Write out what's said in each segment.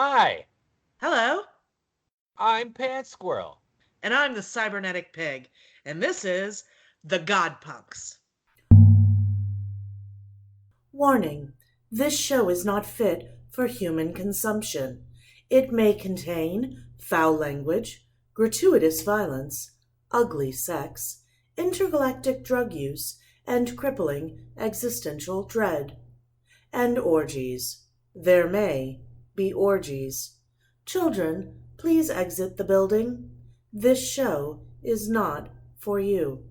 Hi, Hello, I'm Pants Squirrel. and I'm the cybernetic pig, and this is the Godpunks. Warning: this show is not fit for human consumption. It may contain foul language, gratuitous violence, ugly sex, intergalactic drug use, and crippling existential dread. And orgies. There may be orgies. Children, please exit the building. This show is not for you.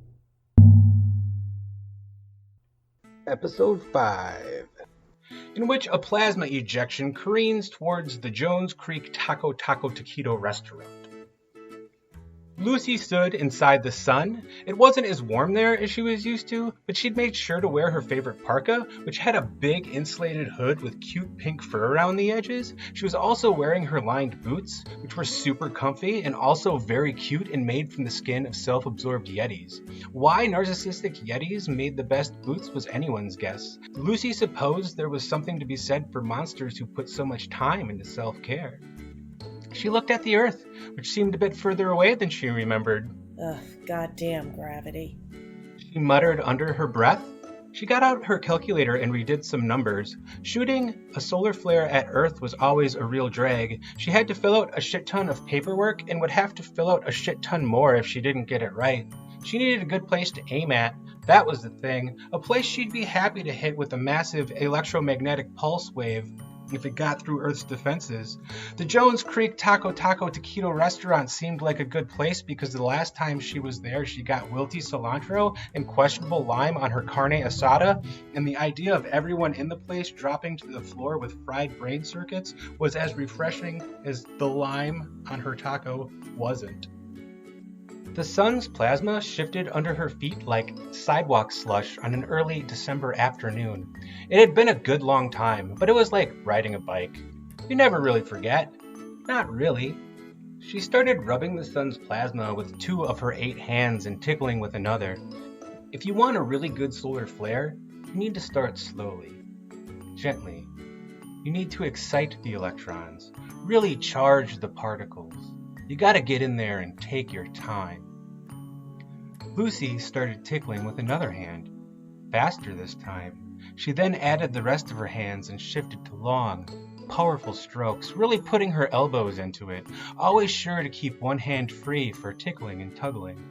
Episode 5, in which a plasma ejection careens towards the Jones Creek Taco Taquito restaurant. Lucy stood inside the sun. It wasn't as warm there as she was used to, but she'd made sure to wear her favorite parka, which had a big insulated hood with cute pink fur around the edges. She was also wearing her lined boots, which were super comfy and also very cute and made from the skin of self-absorbed yetis. Why narcissistic yetis made the best boots was anyone's guess. Lucy supposed there was something to be said for monsters who put so much time into self-care. She looked at the Earth, which seemed a bit further away than she remembered. Ugh, goddamn gravity. She muttered under her breath. She got out her calculator and redid some numbers. Shooting a solar flare at Earth was always a real drag. She had to fill out a shit ton of paperwork and would have to fill out a shit ton more if she didn't get it right. She needed a good place to aim at. That was the thing. A place she'd be happy to hit with a massive electromagnetic pulse wave if it got through Earth's defenses. The Jones Creek Taquito restaurant seemed like a good place because the last time she was there she got wilty cilantro and questionable lime on her carne asada, and the idea of everyone in the place dropping to the floor with fried brain circuits was as refreshing as the lime on her taco wasn't. The sun's plasma shifted under her feet like sidewalk slush on an early December afternoon. It had been a good long time, but it was like riding a bike. You never really forget. Not really. She started rubbing the sun's plasma with 2 of her 8 hands and tickling with another. If you want a really good solar flare, you need to start slowly, gently. You need to excite the electrons, really charge the particles. You gotta get in there and take your time. Lucy started tickling with another hand, faster this time. She then added the rest of her hands and shifted to long, powerful strokes, really putting her elbows into it, always sure to keep one hand free for tickling and tuggling.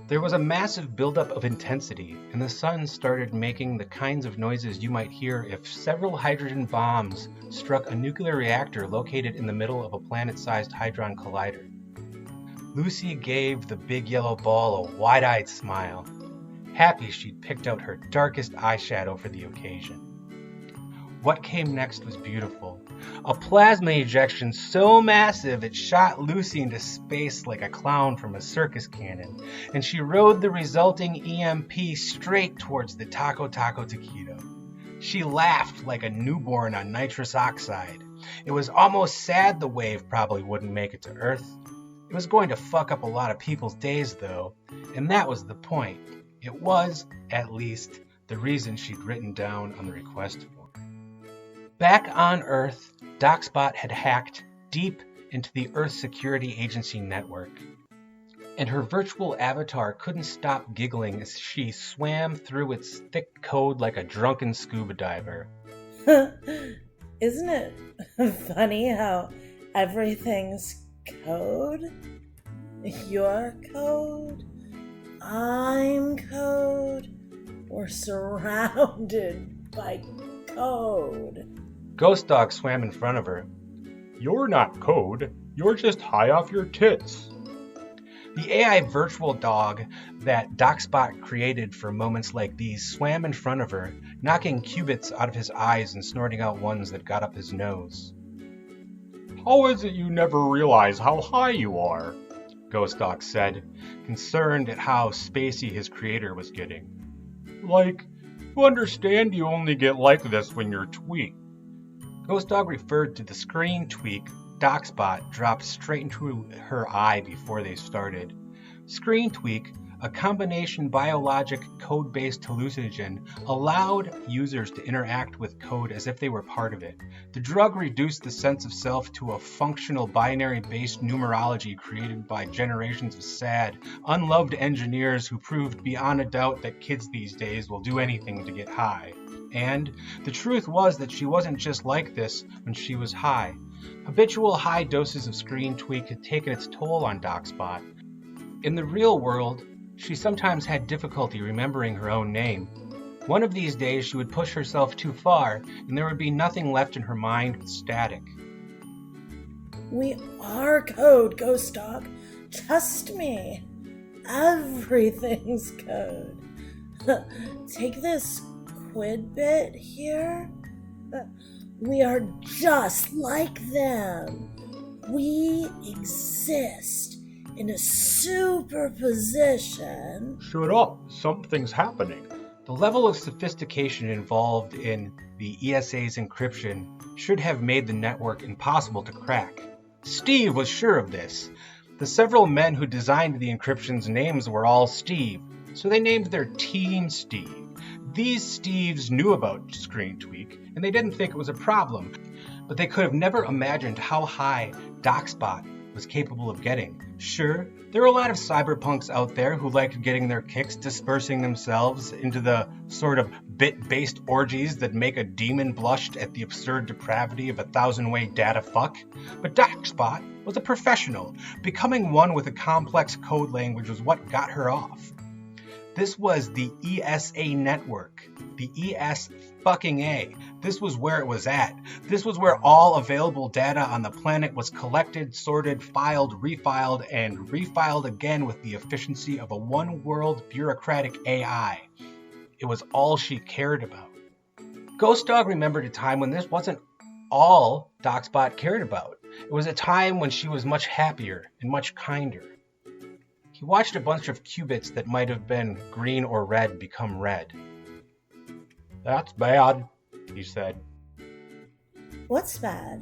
There was a massive buildup of intensity, and the sun started making the kinds of noises you might hear if several hydrogen bombs struck a nuclear reactor located in the middle of a planet-sized hadron collider. Lucy gave the big yellow ball a wide-eyed smile, happy she'd picked out her darkest eyeshadow for the occasion. What came next was beautiful. A plasma ejection so massive it shot Lucy into space like a clown from a circus cannon, and she rode the resulting EMP straight towards the Taquito. She laughed like a newborn on nitrous oxide. It was almost sad the wave probably wouldn't make it to Earth. It was going to fuck up a lot of people's days, though, and that was the point. It was, at least, the reason she'd written down on the request form. Back on Earth, Doxbot had hacked deep into the Earth Security Agency network, and her virtual avatar couldn't stop giggling as she swam through its thick code like a drunken scuba diver. Isn't it funny how everything's code? You're code, I'm code, we're surrounded by code. Ghost Dog swam in front of her. You're not code, you're just high off your tits. The AI virtual dog that Doxbot created for moments like these swam in front of her, knocking cubits out of his eyes and snorting out ones that got up his nose. How is it you never realize how high you are? Ghost Dog said, concerned at how spacey his creator was getting. Like, you understand you only get like this when you're tweaked. Ghost Dog referred to the screen tweak Doxbot dropped straight into her eye before they started. Screen tweak, a combination biologic code-based hallucinogen, allowed users to interact with code as if they were part of it. The drug reduced the sense of self to a functional binary-based numerology created by generations of sad, unloved engineers who proved beyond a doubt that kids these days will do anything to get high. And the truth was that she wasn't just like this when she was high. Habitual high doses of screen tweak had taken its toll on Doxbot. In the real world, she sometimes had difficulty remembering her own name. One of these days she would push herself too far, and there would be nothing left in her mind but static. We are code, Ghost Dog. Trust me. Everything's code. Take this quid bit here. We are just like them. We exist in a superposition. Shut up, something's happening. The level of sophistication involved in the ESA's encryption should have made the network impossible to crack. Steve was sure of this. The several men who designed the encryption's names were all Steve, so they named their team Steve. These Steves knew about Screen Tweak, and they didn't think it was a problem, but they could have never imagined how high Doxbot was capable of getting. Sure, there were a lot of cyberpunks out there who liked getting their kicks dispersing themselves into the sort of bit-based orgies that make a demon blush at the absurd depravity of a thousand-way data fuck. But Doxbot was a professional. Becoming one with a complex code language was what got her off. This was the ESA network. The ES-fucking-A. This was where it was at. This was where all available data on the planet was collected, sorted, filed, refiled, and refiled again with the efficiency of a one-world bureaucratic AI. It was all she cared about. Ghost Dog remembered a time when this wasn't all Doxbot cared about. It was a time when she was much happier and much kinder. He watched a bunch of qubits that might have been green or red become red. "That's bad," he said. What's bad?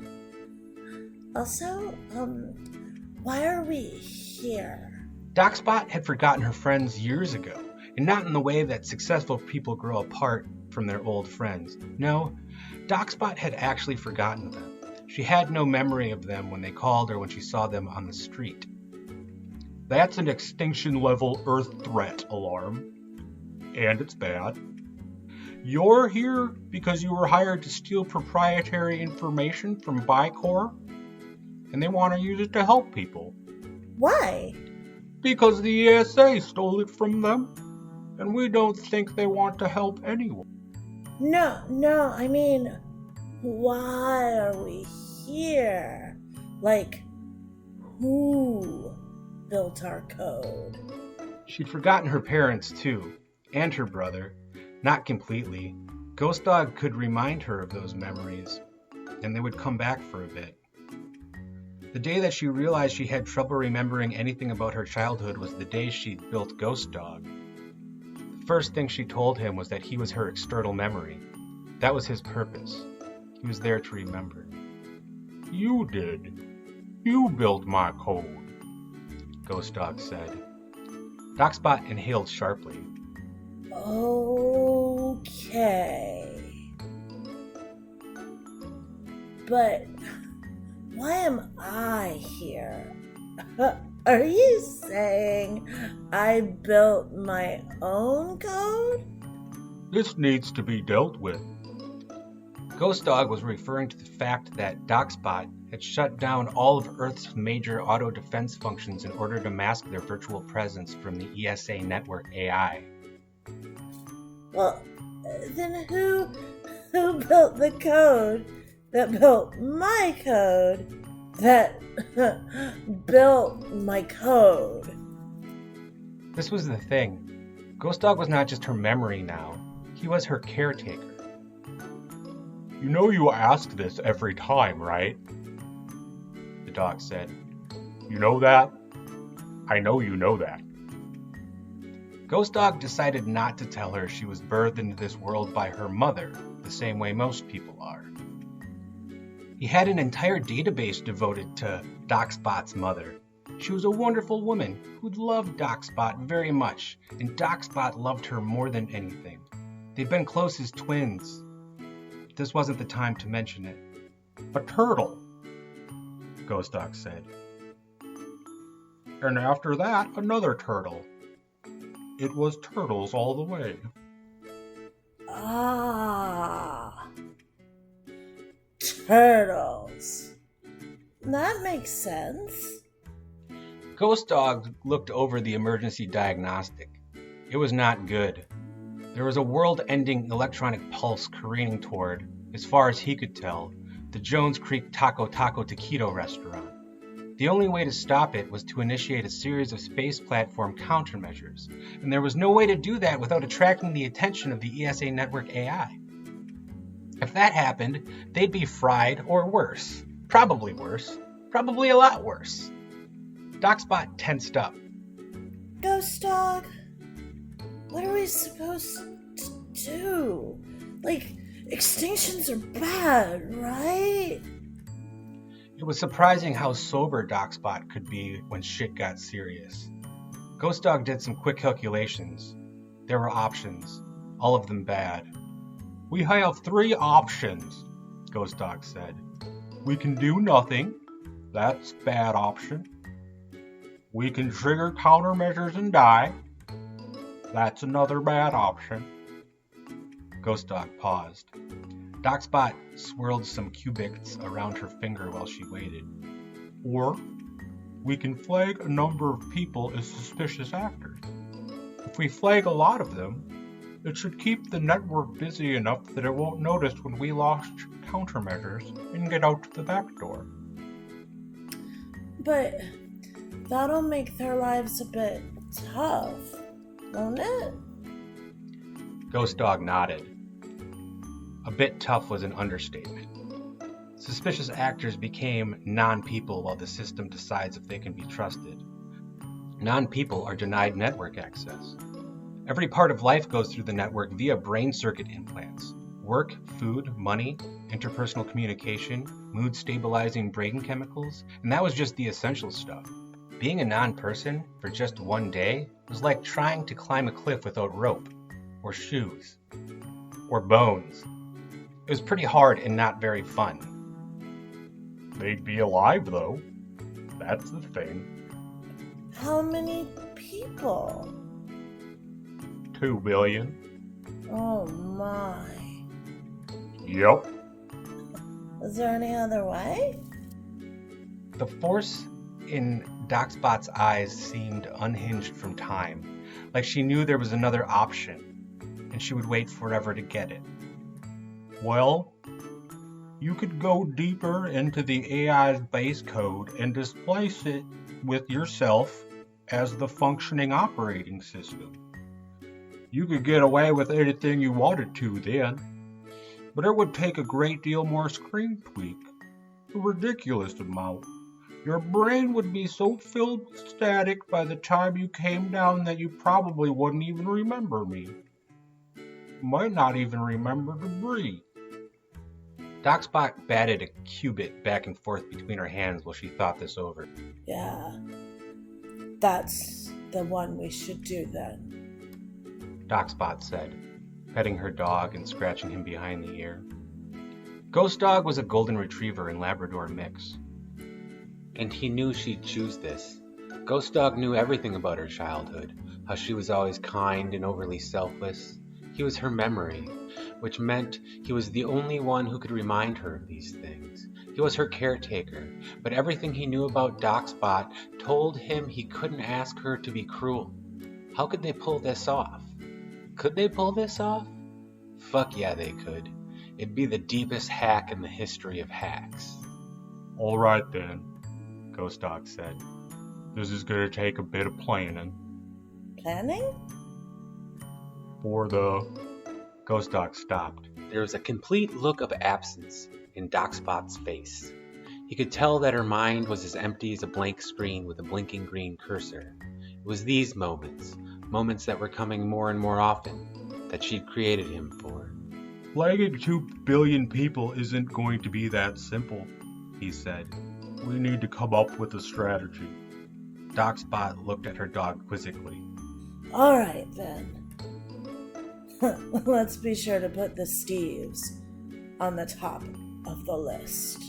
Also, why are we here? Doxbot had forgotten her friends years ago, and not in the way that successful people grow apart from their old friends. No, Doxbot had actually forgotten them. She had no memory of them when they called or when she saw them on the street. "That's an extinction-level Earth threat alarm. And it's bad. You're here because you were hired to steal proprietary information from Bicor, and they want to use it to help people. Why? Because the ESA stole it from them, and we don't think they want to help anyone." No, I mean, why are we here? Like, who built our code? She'd forgotten her parents, too, and her brother. Not completely. Ghost Dog could remind her of those memories, and they would come back for a bit. The day that she realized she had trouble remembering anything about her childhood was the day she built Ghost Dog. The first thing she told him was that he was her external memory. That was his purpose. He was there to remember. "You did. You built my code," Ghost Dog said. Doxbot inhaled sharply. Okay. But why am I here? Are you saying I built my own code? "This needs to be dealt with." Ghost Dog was referring to the fact that Doxbot had shut down all of Earth's major auto-defense functions in order to mask their virtual presence from the ESA network AI. Well, then who built the code that built my code that built my code? This was the thing. Ghost Dog was not just her memory now. He was her caretaker. "You know you ask this every time, right?" the dog said. "You know that? I know you know that." Ghost Dog decided not to tell her she was birthed into this world by her mother, the same way most people are. He had an entire database devoted to Doxbot's mother. She was a wonderful woman who loved Doxbot very much, and Doxbot loved her more than anything. They'd been close as twins. This wasn't the time to mention it. A turtle, Ghost Dog said. And after that, another turtle. It was turtles all the way. Ah, turtles. That makes sense. Ghost Dog looked over the emergency diagnostic. It was not good. There was a world-ending electronic pulse careening toward, as far as he could tell, the Jones Creek Taquito restaurant. The only way to stop it was to initiate a series of space platform countermeasures, and there was no way to do that without attracting the attention of the ESA network AI. If that happened, they'd be fried or worse. Probably worse. Probably a lot worse. Doxbot tensed up. Ghost Dog, what are we supposed to do? Like, extinctions are bad, right? It was surprising how sober Doxbot could be when shit got serious. Ghost Dog did some quick calculations. There were options, all of them bad. We have 3 options, Ghost Dog said. We can do nothing. That's bad option. We can trigger countermeasures and die. That's another bad option. Ghost Dog paused. Doxbot swirled some cubits around her finger while she waited. Or we can flag a number of people as suspicious actors. If we flag a lot of them, it should keep the network busy enough that it won't notice when we launch countermeasures and get out the back door. But that'll make their lives a bit tough, won't it? Ghost Dog nodded. A bit tough was an understatement. Suspicious actors became non-people while the system decides if they can be trusted. Non-people are denied network access. Every part of life goes through the network via brain circuit implants. Work, food, money, interpersonal communication, mood-stabilizing brain chemicals, and that was just the essential stuff. Being a non-person for just one day was like trying to climb a cliff without rope, or shoes, or bones. It was pretty hard and not very fun. They'd be alive, though. That's the thing. How many people? 2 billion. Oh my. Yep. Is there any other way? The force in Doxbot's eyes seemed unhinged from time, like she knew there was another option, and she would wait forever to get it. Well, you could go deeper into the AI's base code and displace it with yourself as the functioning operating system. You could get away with anything you wanted to then, but it would take a great deal more screen tweak, a ridiculous amount. Your brain would be so filled with static by the time you came down that you probably wouldn't even remember me. You might not even remember to breathe. Doxbot batted a cubit back and forth between her hands while she thought this over. Yeah, that's the one we should do then. Doxbot said, petting her dog and scratching him behind the ear. Ghost Dog was a golden retriever and Labrador mix. And he knew she'd choose this. Ghost Dog knew everything about her childhood, how she was always kind and overly selfless. He was her memory, which meant he was the only one who could remind her of these things. He was her caretaker, but everything he knew about Doxbot told him he couldn't ask her to be cruel. How could they pull this off? Could they pull this off? Fuck yeah, they could. It'd be the deepest hack in the history of hacks. All right then, Ghost Dog said. This is going to take a bit of planning. Planning? For the... Ghost Dog stopped. There was a complete look of absence in Doxbot's face. He could tell that her mind was as empty as a blank screen with a blinking green cursor. It was these moments that were coming more and more often, that she'd created him for. Flagging 2 billion people isn't going to be that simple, he said. We need to come up with a strategy. Doxbot looked at her dog quizzically. All right, then. Let's be sure to put the Steves on the top of the list.